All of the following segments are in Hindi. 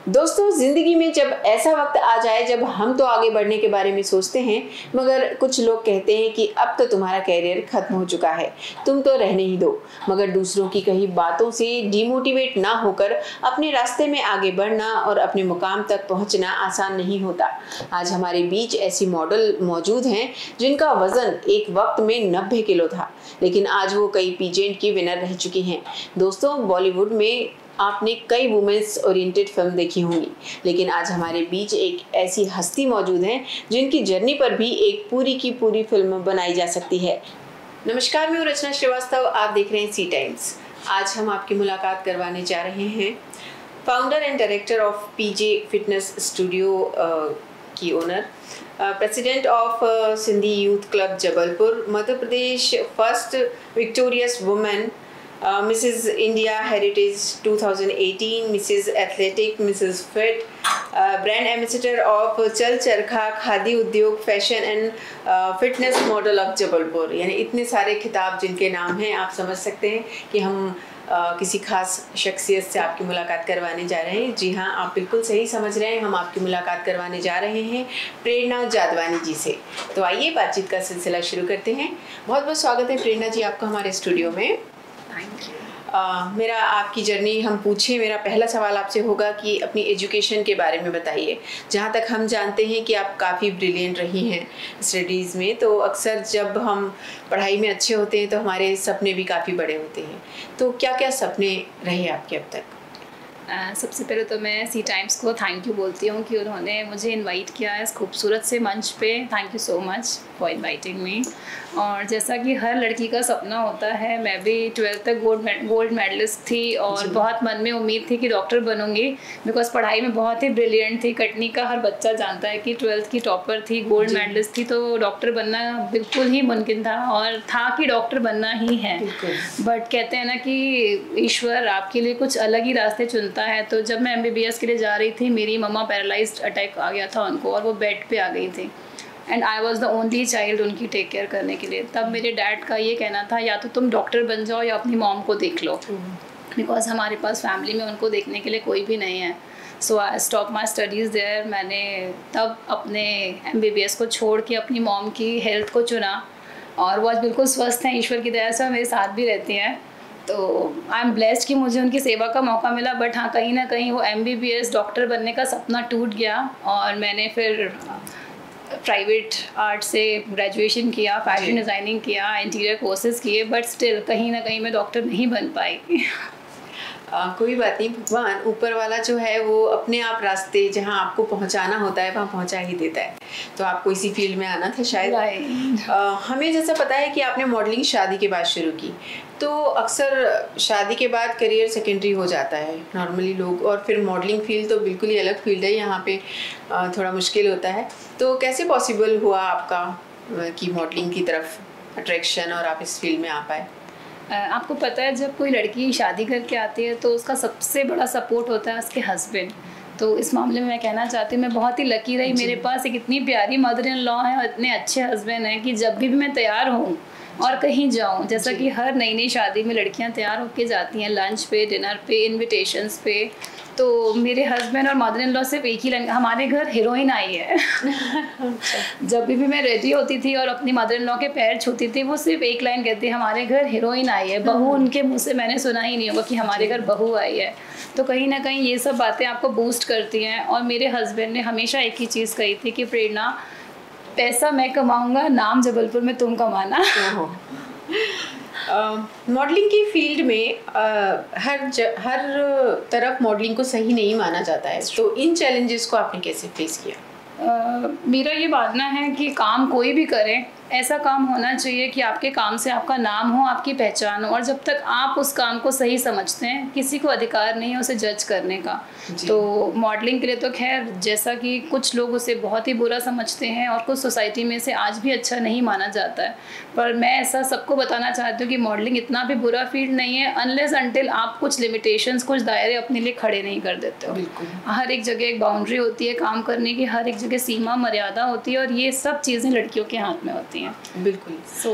दोस्तों, जिंदगी में जब ऐसा वक्त आ जाए जब हम तो आगे बढ़ने के बारे में सोचते हैं, मगर कुछ लोग कहते हैं कि अब तो तुम्हारा कैरियर खत्म हो चुका है, तुम तो रहने ही दो। मगर दूसरों की कही बातों से डिमोटिवेट ना होकर अपने रास्ते में आगे बढ़ना और अपने मुकाम तक पहुंचना आसान नहीं होता। आज हमारे बीच ऐसी मॉडल मौजूद हैं जिनका वजन एक वक्त में 90 किलो था, लेकिन आज वो कई पीजेंट की विनर रह चुकी हैं। दोस्तों, बॉलीवुड में आपने कई वुमेन्स ओरिएंटेड फिल्म देखी होंगी, लेकिन आज हमारे बीच एक ऐसी हस्ती मौजूद है जिनकी जर्नी पर भी एक पूरी की पूरी फिल्म बनाई जा सकती है। नमस्कार, मैं हूं रचना श्रीवास्तव, आप देख रहे हैं सी टाइम्स। आज हम आपकी मुलाकात करवाने जा रहे हैं founder and director of PJ fitness studio की owner, president of Sindhi youth club Jabalpur, Madhya Pradesh first victorious women, Mrs. India Heritage 2018, Mrs. Athletic, Mrs. Fit, brand ambassador of चल चरखा खादी उद्योग, fashion and fitness model of Jabalpur. यानी इतने सारे खिताब जिनके नाम हैं, आप समझ सकते हैं कि हम किसी खास शख्सियत से आपकी मुलाकात करवाने जा रहे हैं। जी हाँ, आप बिल्कुल सही समझ रहे हैं, हम आपकी मुलाकात करवाने जा रहे हैं प्रेरणा जादवानी जी से। तो आइए बातचीत का सिलसिला शुरू करते हैं। बहुत बहुत स्वागत है प्रेरणा जी आपका हमारे स्टूडियो में। मेरा आपकी जर्नी हम पूछें, मेरा पहला सवाल आपसे होगा कि अपनी एजुकेशन के बारे में बताइए। जहाँ तक हम जानते हैं कि आप काफ़ी ब्रिलियंट रही हैं स्टडीज़ में, तो अक्सर जब हम पढ़ाई में अच्छे होते हैं तो हमारे सपने भी काफ़ी बड़े होते हैं। तो क्या क्या सपने रहे आपके अब तक? सबसे पहले तो मैं सी टाइम्स को थैंक यू बोलती हूँ कि उन्होंने मुझे इनवाइट किया है इस खूबसूरत से मंच पे। Thank you so much for inviting me. और जैसा कि हर लड़की का सपना होता है, मैं भी 12th तक गोल्ड मेडलिस्ट थी और बहुत मन में उम्मीद थी कि डॉक्टर बनूंगी, बिकॉज पढ़ाई में बहुत ही ब्रिलियंट थी। कटनी का हर बच्चा जानता है कि 12th की टॉपर थी, गोल्ड मेडलिस्ट थी, तो डॉक्टर बनना बिल्कुल ही मुमकिन था और था कि डॉक्टर बनना ही है। बट कहते हैं ना कि ईश्वर आपके लिए कुछ अलग ही रास्ते चुनता है। तो जब मैं MBBS के लिए जा रही थी, मेरी मम्मा पैरालाइज्ड अटैक आ गया था उनको और वो बेड पे आ गई थी and I was the only child उनकी टेक केयर करने के लिए। तब मेरे डैड का ये कहना था, या तो तुम डॉक्टर बन जाओ या अपनी मॉम को देख लो, बिकॉज हमारे पास फैमिली में उनको देखने के लिए कोई भी नहीं है। So I stop my studies there. मैंने तब अपने MBBS को छोड़ के अपनी मॉम की हेल्थ को चुना और वो आज बिल्कुल स्वस्थ हैं, ईश्वर की दया से मेरे साथ भी रहती हैं। तो आई एम ब्लेस्ड कि मुझे उनकी सेवा का मौका मिला। बट हाँ, कहीं ना कहीं वो MBBS डॉक्टर बनने का सपना टूट गया और मैंने फिर प्राइवेट आर्ट से ग्रेजुएशन किया, फैशन डिज़ाइनिंग किया, इंटीरियर कोर्सेज किए, बट स्टिल कहीं ना कहीं मैं डॉक्टर नहीं बन पाई। कोई बात नहीं, भगवान ऊपर वाला जो है वो अपने आप रास्ते जहाँ आपको पहुँचाना होता है वहाँ पहुँचा ही देता है। तो आपको इसी फील्ड में आना था शायद। हमें जैसा पता है कि आपने मॉडलिंग शादी के बाद शुरू की, तो अक्सर शादी के बाद करियर सेकेंडरी हो जाता है नॉर्मली लोग, और फिर मॉडलिंग फील्ड तो बिल्कुल ही अलग फील्ड है, यहाँ पे थोड़ा मुश्किल होता है। तो कैसे पॉसिबल हुआ आपका कि मॉडलिंग की तरफ अट्रैक्शन और आप इस फील्ड में आ पाए? आपको पता है, जब कोई लड़की शादी करके आती है तो उसका सबसे बड़ा सपोर्ट होता है उसके हस्बैंड। तो इस मामले में मैं कहना चाहती हूँ, मैं बहुत ही लकी रही। मेरे पास एक इतनी प्यारी मदर इन लॉ है और इतने अच्छे हस्बैंड हैं कि जब भी मैं तैयार हूँ और कहीं जाऊँ, जैसा कि हर नई नई शादी में लड़कियाँ तैयार होके जाती हैं लंच पे, डिनर पे, इन्विटेशंस पे, तो मेरे हस्बैंड और मदर इन लॉ सिर्फ एक ही लाइन, हमारे घर हीरोइन आई है। जब भी मैं रेडी होती थी और अपनी मदर इन लॉ के पैर छूती थी, वो सिर्फ एक लाइन कहती, हमारे घर हीरोइन आई है। बहू उनके मुँह से मैंने सुना ही नहीं होगा कि हमारे घर बहू आई है। तो कहीं ना कहीं ये सब बातें आपको बूस्ट करती हैं। और मेरे हस्बैंड ने हमेशा एक ही चीज़ कही थी कि प्रेरणा, पैसा मैं कमाऊँगा, नाम जबलपुर में तुम कमाना। मॉडलिंग की फील्ड में हर तरफ मॉडलिंग को सही नहीं माना जाता है, तो इन चैलेंजेस को आपने कैसे फेस किया? मेरा ये मानना है कि काम कोई भी करें, ऐसा काम होना चाहिए कि आपके काम से आपका नाम हो, आपकी पहचान हो, और जब तक आप उस काम को सही समझते हैं, किसी को अधिकार नहीं है उसे जज करने का। तो मॉडलिंग के लिए तो खैर, जैसा कि कुछ लोग उसे बहुत ही बुरा समझते हैं और कुछ सोसाइटी में से आज भी अच्छा नहीं माना जाता है, पर मैं ऐसा सबको बताना चाहती हूँ कि मॉडलिंग इतना भी बुरा फील्ड नहीं है, अनलेस अनटिल आप कुछ लिमिटेशंस, कुछ दायरे अपने लिए खड़े नहीं कर देते हो। हर एक जगह एक बाउंड्री होती है काम करने की, हर एक जगह सीमा मर्यादा होती है, और ये सब चीज़ें लड़कियों के हाथ में होती है। होती हैं। बिल्कुल। सो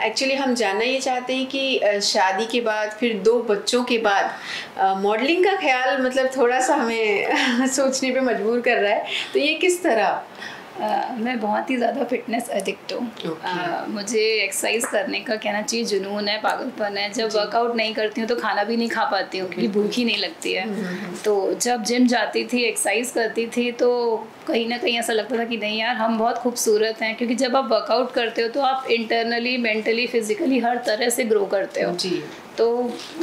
एक्चुअली हम जानना ये चाहते हैं कि शादी के बाद फिर 2 बच्चों के बाद मॉडलिंग का ख्याल मतलब थोड़ा सा हमें सोचने पे मजबूर कर रहा है, तो ये किस तरह? मैं बहुत ही ज़्यादा फिटनेस एडिक्ट हूँ। मुझे एक्सरसाइज करने का कहना चाहिए जुनून है, पागलपन है। जब वर्कआउट नहीं करती हूँ तो खाना भी नहीं खा पाती हूँ क्योंकि भूख ही नहीं लगती है। तो जब जिम जाती थी, एक्सरसाइज करती थी, तो कहीं ना कहीं ऐसा लगता था कि नहीं यार हम बहुत खूबसूरत हैं, क्योंकि जब आप वर्कआउट करते हो तो आप इंटरनली, मेंटली, फिजिकली हर तरह से ग्रो करते हो जी। तो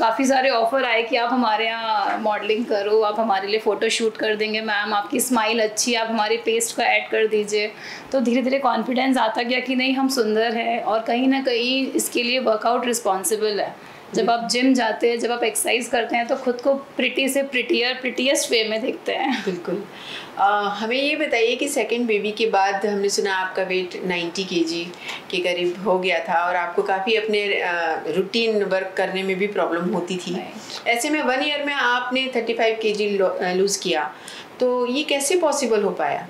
काफ़ी सारे ऑफ़र आए कि आप हमारे यहाँ मॉडलिंग करो, आप हमारे लिए फ़ोटो शूट कर देंगे मैम, आपकी स्माइल अच्छी है, आप हमारी पेस्ट का ऐड कर दीजिए। तो धीरे धीरे कॉन्फिडेंस आता गया कि नहीं हम सुंदर हैं, और कहीं ना कहीं इसके लिए वर्कआउट रिस्पॉन्सिबल है। जब आप जिम जाते हैं, जब आप एक्सरसाइज करते हैं तो खुद को प्रिटी से प्रिटीएस्ट वे में देखते हैं। बिल्कुल। हमें ये बताइए कि सेकंड बेबी के बाद हमने सुना आपका वेट 90 kg के करीब हो गया था और आपको काफ़ी अपने रूटीन वर्क करने में भी प्रॉब्लम होती थी। ऐसे में 1 ईयर में आपने 35 kg लूज़ किया, तो ये कैसे पॉसिबल हो पाया?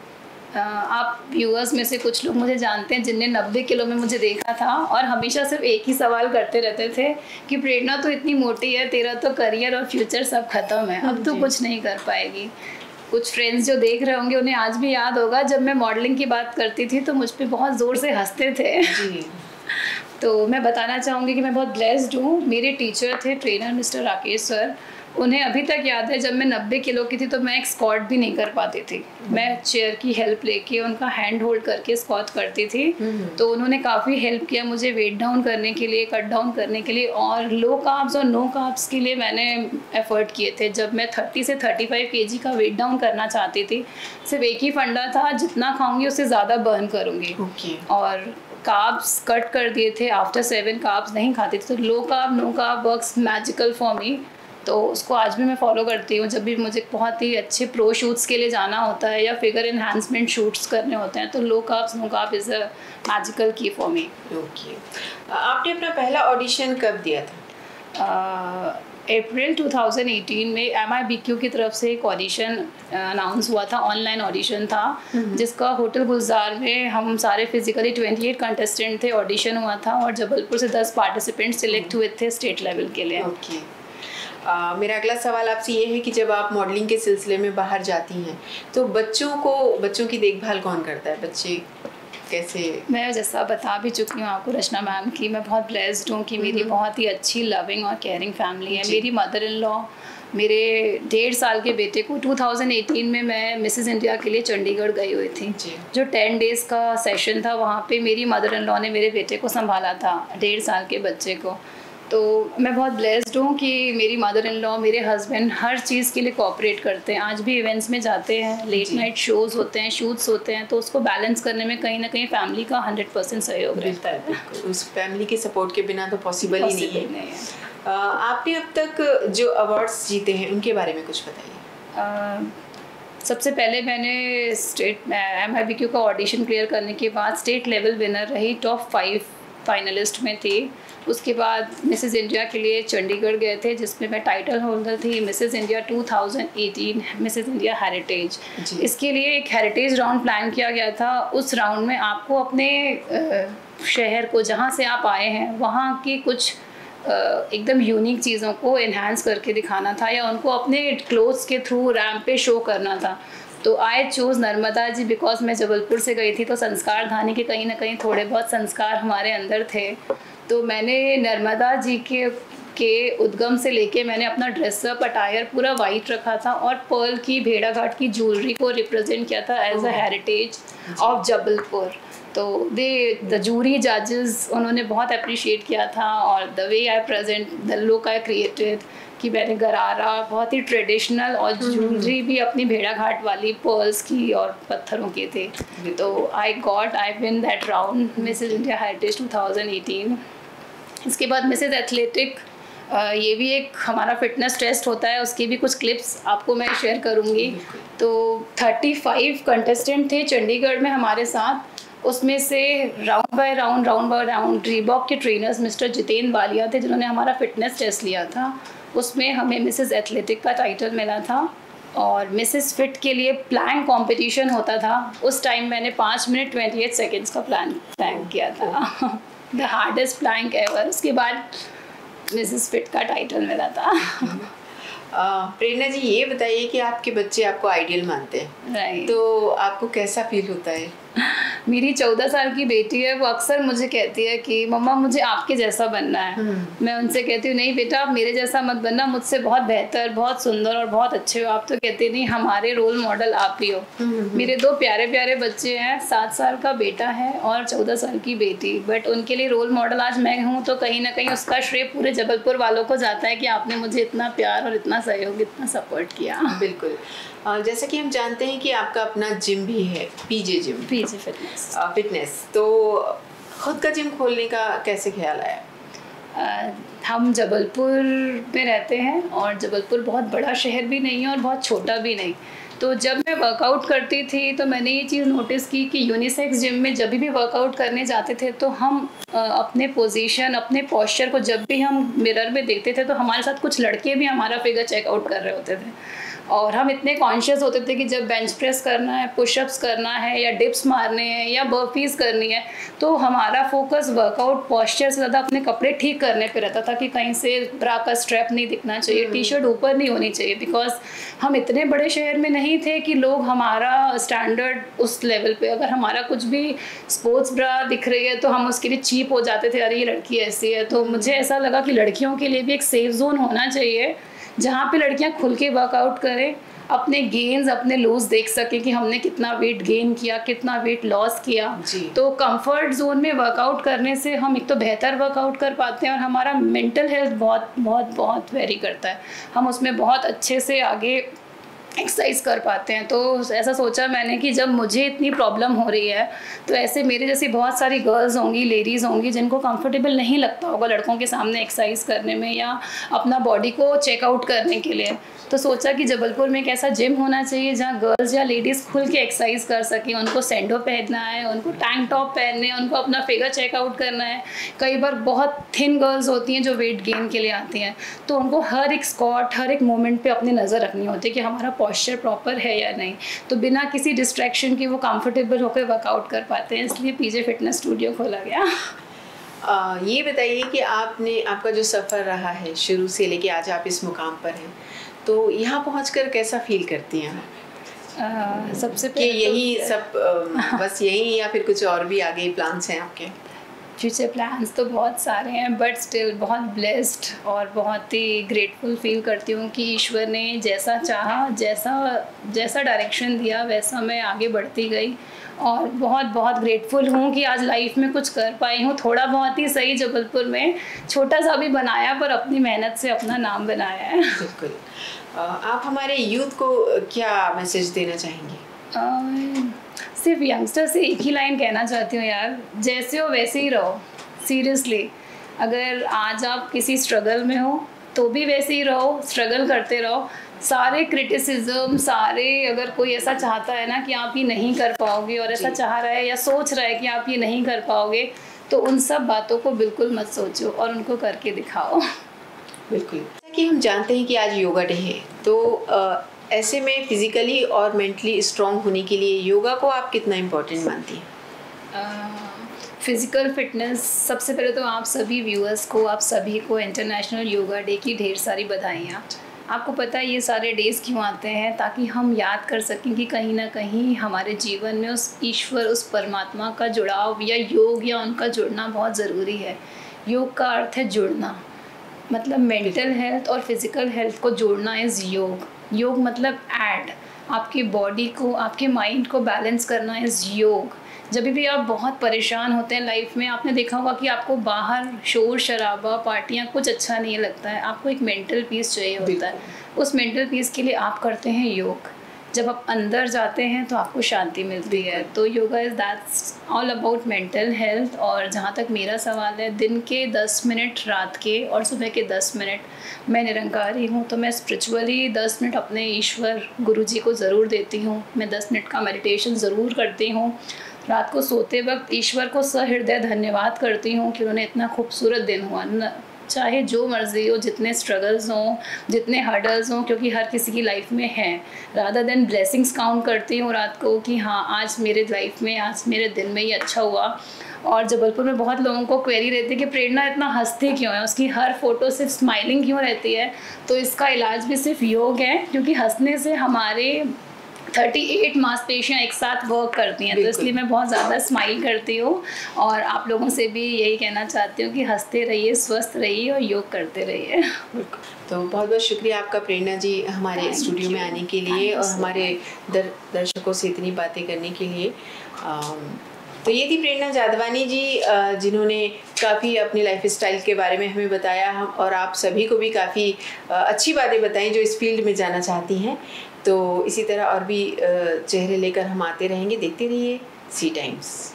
आप व्यूअर्स में से कुछ लोग मुझे जानते हैं जिनने 90 किलो में मुझे देखा था और हमेशा सिर्फ एक ही सवाल करते रहते थे कि प्रेरणा तो इतनी मोटी है, तेरा तो करियर और फ्यूचर सब खत्म है, अब तो कुछ नहीं कर पाएगी। कुछ फ्रेंड्स जो देख रहे होंगे उन्हें आज भी याद होगा जब मैं मॉडलिंग की बात करती थी तो मुझ पर बहुत ज़ोर से हंसते थे जी। तो मैं बताना चाहूँगी कि मैं बहुत ब्लेस्ड हूँ। मेरे टीचर थे ट्रेनर मिस्टर राकेश सर, उन्हें अभी तक याद है जब मैं 90 किलो की थी तो मैं एक स्क्वाट भी नहीं कर पाती थी। मैं चेयर की हेल्प लेके उनका हैंड होल्ड करके स्क्वाट करती थी। तो उन्होंने काफ़ी हेल्प किया मुझे वेट डाउन करने के लिए, कट डाउन करने के लिए, और लो कार्ब्स और नो कार्ब्स के लिए मैंने एफर्ट किए थे। जब मैं 30 से 35 kg का वेट डाउन करना चाहती थी, सिर्फ एक ही फंडा था, जितना खाऊंगी उससे ज़्यादा बर्न करूँगी। और कार्ब्स कट कर दिए थे, आफ्टर 7 कार्ब्स नहीं खाती थी। तो low carb no carb works magical for me, तो उसको आज भी मैं फॉलो करती हूँ। जब भी मुझे बहुत ही अच्छे प्रो शूट्स के लिए जाना होता है या फिगर एनहांसमेंट शूट्स करने होते हैं तो low carbs no carb is a magical key for me. Okay. आपने अपना पहला ऑडिशन कब दिया था? अप्रैल 2018 में MIBQ की तरफ से एक ऑडिशन अनाउंस हुआ था, ऑनलाइन ऑडिशन था, जिसका होटल गुलजार में हम सारे फिजिकली 28 कंटेस्टेंट थे, ऑडिशन हुआ था और जबलपुर से 10 पार्टिसिपेंट सिलेक्ट हुए थे स्टेट लेवल के लिए। मेरा अगला सवाल आपसे ये है कि जब आप मॉडलिंग के सिलसिले में बाहर जाती हैं तो बच्चों की देखभाल कौन करता है? बच्चे कैसे? मैं जैसा बता भी चुकी हूँ आपको रचना मैम की, मैं बहुत ब्लेस्ड हूँ कि मेरी बहुत ही अच्छी लविंग और केयरिंग फैमिली है। मेरी मदर इन लॉ मेरे 1.5 साल के बेटे को 2018 में मैं मिसेस इंडिया के लिए चंडीगढ़ गई हुई थी। जो 10 डेज का सेशन था वहाँ पे मेरी मदर इन लॉ ने मेरे बेटे को संभाला था, 1.5 साल के बच्चे को। तो मैं बहुत ब्लेस्ड हूँ कि मेरी मदर इन लॉ, मेरे हस्बैंड हर चीज़ के लिए कोऑपरेट करते हैं। आज भी इवेंट्स में जाते हैं, लेट नाइट शोज़ होते हैं, शूट्स होते हैं, तो उसको बैलेंस करने में कहीं ना कहीं फैमिली का 100% सहयोग रहता है। उस फैमिली के सपोर्ट के बिना तो पॉसिबल ही नहीं है। आपने अब तक जो अवार्ड्स जीते हैं उनके बारे में कुछ बताइए। सबसे पहले मैंने स्टेट MIBQ का ऑडिशन क्लियर करने के बाद स्टेट लेवल विनर रही, टॉप 5 फाइनलिस्ट में थी। उसके बाद मिसेस इंडिया के लिए चंडीगढ़ गए थे जिसमें मैं टाइटल होल्डर थी, Mrs India 2018, Mrs India heritage. इसके लिए एक हेरिटेज राउंड प्लान किया गया था। उस राउंड में आपको अपने शहर को, जहाँ से आप आए हैं, वहाँ की कुछ एकदम यूनिक चीज़ों को एनहांस करके दिखाना था या उनको अपने क्लोथ्स के थ्रू रैम्प पे शो करना था। तो I choose Narmada ji because मैं जबलपुर से गई थी तो संस्कार धानी के कहीं ना कहीं थोड़े बहुत संस्कार हमारे अंदर थे। तो मैंने नर्मदा जी के उद्गम से लेके मैंने अपना ड्रेसअप अटायर पूरा वाइट रखा था और पर्ल की भेड़ाघाट की ज्वेलरी को रिप्रेजेंट किया था as a heritage of Jabalpur. तो द जूरी जजेस उन्होंने बहुत अप्रिशिएट किया था और the way I present, the look I created, कि मैंने गरारा बहुत ही ट्रेडिशनल और ज्वेलरी भी अपनी भेड़ाघाट वाली पर्ल्स की और पत्थरों की थी। तो I win that round Mrs India heritage 2018। इसके बाद मिसेस एथलेटिक, ये भी एक हमारा फिटनेस टेस्ट होता है, उसकी भी कुछ क्लिप्स आपको मैं शेयर करूँगी। तो 35 कंटेस्टेंट थे चंडीगढ़ में हमारे साथ, उसमें से राउंड बाय राउंड रीबॉक के ट्रेनर्स मिस्टर जितेंद्र बालिया थे जिन्होंने हमारा फिटनेस टेस्ट लिया था। उसमें हमें मिसेस एथलेटिक का टाइटल मिला था और मिसेस फिट के लिए प्लैंक कंपटीशन होता था। उस टाइम मैंने 5 मिनट 28 सेकेंड्स का प्लैंक किया था द हार्डेस्ट प्लैंक एवर। उसके बाद मिसेस फिट का टाइटल मिला था। प्रेरणा जी, ये बताइए कि आपके बच्चे आपको आइडियल मानते हैं, राइट। तो आपको कैसा फील होता है? मेरी 14 साल की बेटी है, वो अक्सर मुझे कहती है कि मम्मा मुझे आपके जैसा बनना है। मैं उनसे कहती हूँ नहीं बेटा, आप मेरे जैसा मत बनना, मुझसे बहुत बेहतर, बहुत सुंदर और बहुत अच्छे हो आप। तो कहती नहीं, हमारे रोल मॉडल आप ही हो। मेरे 2 प्यारे प्यारे बच्चे हैं, 7 साल का बेटा है और 14 साल की बेटी, बट उनके लिए रोल मॉडल आज मैं हूँ। तो कहीं ना कहीं उसका श्रेय पूरे जबलपुर वालों को जाता है कि आपने मुझे इतना प्यार और इतना सहयोग, इतना सपोर्ट किया। बिल्कुल। जैसा कि हम जानते हैं कि आपका अपना जिम भी है, पीजे जिम, पीजे फिटनेस। तो खुद का जिम खोलने का कैसे ख्याल आया? हम जबलपुर में रहते हैं और जबलपुर बहुत बड़ा शहर भी नहीं है और बहुत छोटा भी नहीं। तो जब मैं वर्कआउट करती थी तो मैंने ये चीज़ नोटिस की कि यूनिसेक्स जिम में जब भी वर्कआउट करने जाते थे तो हम अपने पोजीशन, अपने पोस्चर को जब भी हम मिरर में देखते थे तो हमारे साथ कुछ लड़के भी हमारा फिगर चेकआउट कर रहे होते थे। और हम इतने कॉन्शियस होते थे कि जब बेंच प्रेस करना है, पुशअप्स करना है या डिप्स मारने हैं या बर्फीज करनी है, तो हमारा फोकस वर्कआउट पोस्चर से ज़्यादा अपने कपड़े ठीक करने पे रहता था कि कहीं से ब्रा का स्ट्रैप नहीं दिखना चाहिए, टी शर्ट ऊपर नहीं होनी चाहिए। बिकॉज हम इतने बड़े शहर में नहीं थे कि लोग हमारा स्टैंडर्ड उस लेवल पे, अगर हमारा कुछ भी स्पोर्ट्स ब्रा दिख रही है तो हम उसके लिए चीप हो जाते थे, अरे ये लड़की ऐसी है। तो मुझे ऐसा लगा कि लड़कियों के लिए भी एक सेफ जोन होना चाहिए जहाँ पे लड़कियाँ खुल के वर्कआउट करें, अपने गेन्स, अपने लूज देख सकें कि हमने कितना वेट गेन किया, कितना वेट लॉस किया। तो कंफर्ट जोन में वर्कआउट करने से हम एक तो बेहतर वर्कआउट कर पाते हैं और हमारा मेंटल हेल्थ बहुत बहुत बहुत वेरी करता है, हम उसमें बहुत अच्छे से आगे एक्सरसाइज कर पाते हैं। तो ऐसा सोचा मैंने कि जब मुझे इतनी प्रॉब्लम हो रही है तो ऐसे मेरे जैसी बहुत सारी गर्ल्स होंगी, लेडीज़ होंगी जिनको कंफर्टेबल नहीं लगता होगा लड़कों के सामने एक्सरसाइज करने में या अपना बॉडी को चेकआउट करने के लिए। तो सोचा कि जबलपुर में एक ऐसा जिम होना चाहिए जहाँ गर्ल्स या लेडीज़ खुल के एक्सरसाइज कर सकें। उनको सैंडो पहनना है, उनको टैंक टॉप पहनने हैं, उनको अपना फिगर चेकआउट करना है। कई बार बहुत थिन गर्ल्स होती हैं जो वेट गेन के लिए आती हैं, तो उनको हर एक स्क्वाट, हर एक मोमेंट पे अपनी नज़र रखनी होती है कि हमारा पॉस्चर प्रॉपर है या नहीं। तो बिना किसी डिस्ट्रैक्शन के वो कंफर्टेबल होकर वर्कआउट कर पाते हैं, इसलिए पीजे फिटनेस स्टूडियो खोला गया। ये बताइए कि आपका जो सफ़र रहा है शुरू से लेके आज आप इस मुकाम पर हैं, तो यहाँ पहुँचकर कैसा फील करती हैं? सबसे कि यही सब बस यही या फिर कुछ और भी आगे प्लान्स हैं आपके? फ्यूचर प्लान्स तो बहुत सारे हैं, बट स्टिल बहुत ब्लेस्ड और बहुत ही ग्रेटफुल फील करती हूँ कि ईश्वर ने जैसा चाहा, जैसा डायरेक्शन दिया वैसा मैं आगे बढ़ती गई। और बहुत बहुत ग्रेटफुल हूँ कि आज लाइफ में कुछ कर पाई हूँ, थोड़ा बहुत ही सही, जबलपुर में छोटा सा भी बनाया पर अपनी मेहनत से अपना नाम बनाया है। बिल्कुल। आप हमारे यूथ को क्या मैसेज देना चाहेंगी? सिर्फ यंगस्टर से एक ही लाइन कहना चाहती हूँ यार, जैसे हो वैसे ही रहो। सीरियसली, अगर आज आप किसी स्ट्रगल में हो तो भी वैसे ही रहो, स्ट्रगल करते रहो। सारे क्रिटिसिज्म, अगर कोई ऐसा चाहता है ना कि आप ये नहीं कर पाओगे और ऐसा चाह रहा है या सोच रहा है कि आप ये नहीं कर पाओगे, तो उन सब बातों को बिल्कुल मत सोचो और उनको करके दिखाओ। बिल्कुल। जैसा कि हम जानते हैं कि आज योगा डे है, तो ऐसे में फिजिकली और मेंटली स्ट्रांग होने के लिए योगा को आप कितना इम्पोर्टेंट मानती हैं? फिज़िकल फिटनेस, सबसे पहले तो आप सभी व्यूअर्स को, आप सभी को इंटरनेशनल योगा डे की ढेर सारी बधाइयाँ। आपको पता है ये सारे डेज़ क्यों आते हैं? ताकि हम याद कर सकें कि कहीं ना कहीं हमारे जीवन में उस ईश्वर, उस परमात्मा का जुड़ाव या योग या उनका जुड़ना बहुत ज़रूरी है। योग का अर्थ है जुड़ना, मतलब मेंटल हेल्थ और फिज़िकल हेल्थ को जोड़ना इज़ योग। योग मतलब ऐड, आपकी बॉडी को, आपके माइंड को बैलेंस करना इज़ योग। जब भी आप बहुत परेशान होते हैं लाइफ में, आपने देखा होगा कि आपको बाहर शोर शराबा, पार्टियाँ कुछ अच्छा नहीं लगता है, आपको एक मेंटल पीस चाहिए होता है। उस मेंटल पीस के लिए आप करते हैं योग। जब आप अंदर जाते हैं तो आपको शांति मिलती है। तो yoga is that's all about mental health. और जहाँ तक मेरा सवाल है, दिन के 10 मिनट, रात के और सुबह के 10 मिनट मैं निरंकारी हूँ, तो मैं स्पिरिचुअली 10 मिनट अपने ईश्वर गुरुजी को ज़रूर देती हूँ। मैं 10 मिनट का मेडिटेशन ज़रूर करती हूँ। रात को सोते वक्त ईश्वर को सहृदय धन्यवाद करती हूँ कि उन्होंने इतना खूबसूरत दिन हुआ, चाहे जो मर्जी हो, जितने स्ट्रगल्स हों, जितने हर्डल्स हों, क्योंकि हर किसी की लाइफ में हैं, रादर देन ब्लेसिंग्स काउंट करती हूँ रात को कि हाँ आज मेरे लाइफ में, आज मेरे दिन में ये अच्छा हुआ। और जबलपुर में बहुत लोगों को क्वेरी रहती है कि प्रेरणा इतना हंसती क्यों है, उसकी हर फोटो सिर्फ स्माइलिंग क्यों रहती है। तो इसका इलाज भी सिर्फ योग है, क्योंकि हंसने से हमारे 38 मांसपेशियाँ एक साथ वर्क करती हैं, तो इसलिए मैं बहुत ज़्यादा स्माइल करती हूँ। और आप लोगों से भी यही कहना चाहती हूँ कि हंसते रहिए, स्वस्थ रहिए और योग करते रहिए। तो बहुत बहुत शुक्रिया आपका प्रेरणा जी हमारे स्टूडियो में आने के लिए और हमारे दर्शकों से इतनी बातें करने के लिए। तो ये थी प्रेरणा जादवानी जी, जिन्होंने काफ़ी अपने लाइफ स्टाइल के बारे में हमें बताया, और आप सभी को भी काफ़ी अच्छी बातें बताई जो इस फील्ड में जाना चाहती हैं। तो इसी तरह और भी चेहरे लेकर हम आते रहेंगे। देखते रहिए सी टाइम्स।